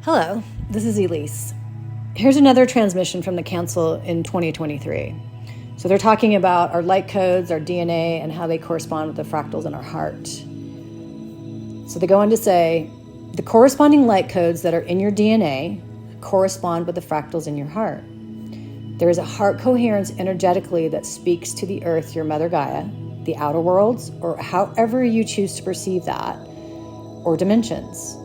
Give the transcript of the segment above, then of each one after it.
Hello, this is Elise. Here's another transmission from the Council in 2023. So they're talking about our light codes, our DNA, and how they correspond with the fractals in our heart. So they go on to say, the corresponding light codes that are in your DNA correspond with the fractals in your heart. There is a heart coherence energetically that speaks to the earth, your mother Gaia, the outer worlds, or however you choose to perceive that, or dimensions.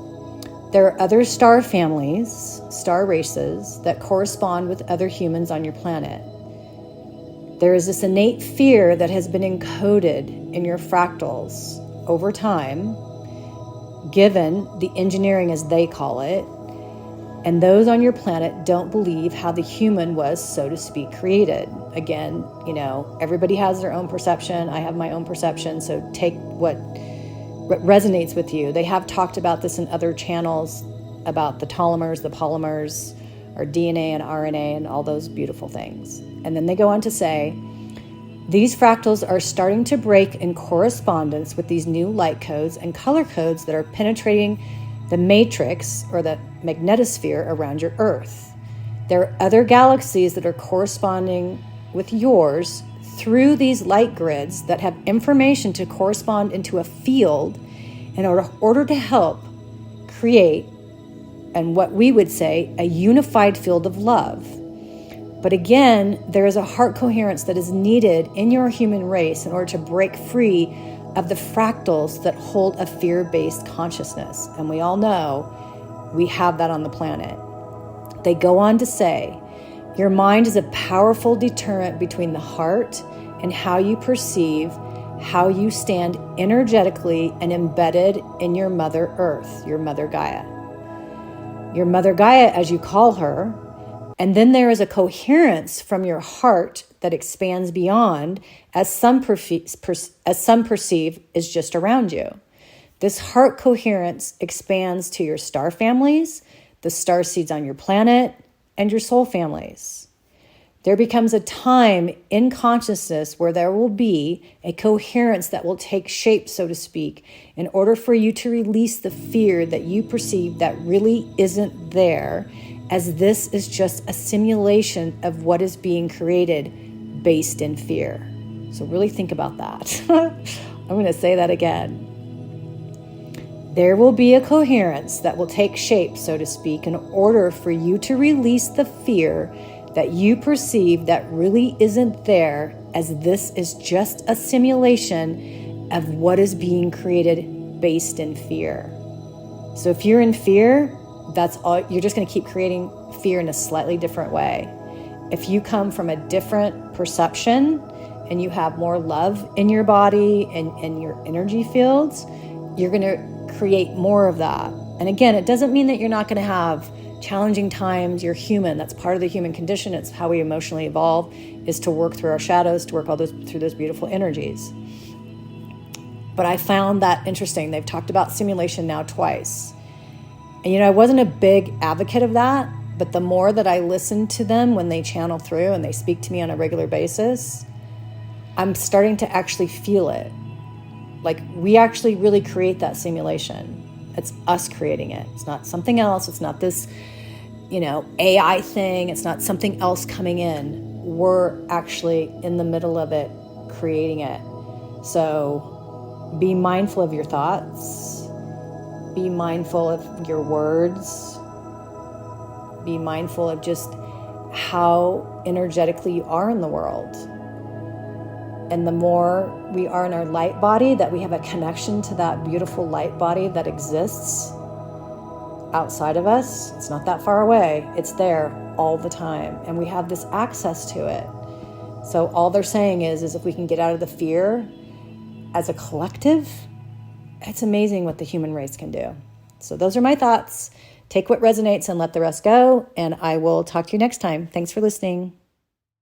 There are other star families, star races, that correspond with other humans on your planet. There is this innate fear that has been encoded in your fractals over time, given the engineering as they call it, and those on your planet don't believe how the human was, so to speak, created. Again, everybody has their own perception. I have my own perception, so take what resonates with you. They have talked about this in other channels about the polymers, our DNA and RNA and all those beautiful things. And then they go on to say, these fractals are starting to break in correspondence with these new light codes and color codes that are penetrating the matrix or the magnetosphere around your Earth. There are other galaxies that are corresponding with yours through these light grids that have information to correspond into a field in order to help create, and what we would say, a unified field of love. But again, there is a heart coherence that is needed in your human race in order to break free of the fractals that hold a fear-based consciousness. And we all know we have that on the planet. They go on to say, your mind is a powerful deterrent between the heart and how you perceive, how you stand energetically and embedded in your Mother Earth, your Mother Gaia. Your Mother Gaia, as you call her, and then there is a coherence from your heart that expands beyond, as some perceive is just around you. This heart coherence expands to your star families, the star seeds on your planet, and your soul families. There becomes a time in consciousness where there will be a coherence that will take shape, so to speak, in order for you to release the fear that you perceive that really isn't there, as this is just a simulation of what is being created based in fear. So really think about that. I'm going to say that again. There will be a coherence that will take shape, so to speak, in order for you to release the fear that you perceive that really isn't there, as this is just a simulation of what is being created based in fear. So if you're in fear, that's all. You're just going to keep creating fear in a slightly different way. If you come from a different perception and you have more love in your body and your energy fields, you're going to create more of that. And again, it doesn't mean that you're not going to have challenging times. You're human. That's part of the human condition. It's how we emotionally evolve, is to work through our shadows, to work through those beautiful energies. But I found that interesting. They've talked about simulation now twice. And I wasn't a big advocate of that, but the more that I listen to them when they channel through and they speak to me on a regular basis, I'm starting to actually feel it. Like, we actually really create that simulation. It's us creating it. It's not something else. It's not this, AI thing. It's not something else coming in. We're actually in the middle of it, creating it. So be mindful of your thoughts. Be mindful of your words. Be mindful of just how energetically you are in the world. And the more we are in our light body, that we have a connection to that beautiful light body that exists outside of us. It's not that far away. It's there all the time. And we have this access to it. So all they're saying is if we can get out of the fear as a collective, it's amazing what the human race can do. So those are my thoughts. Take what resonates and let the rest go. And I will talk to you next time. Thanks for listening.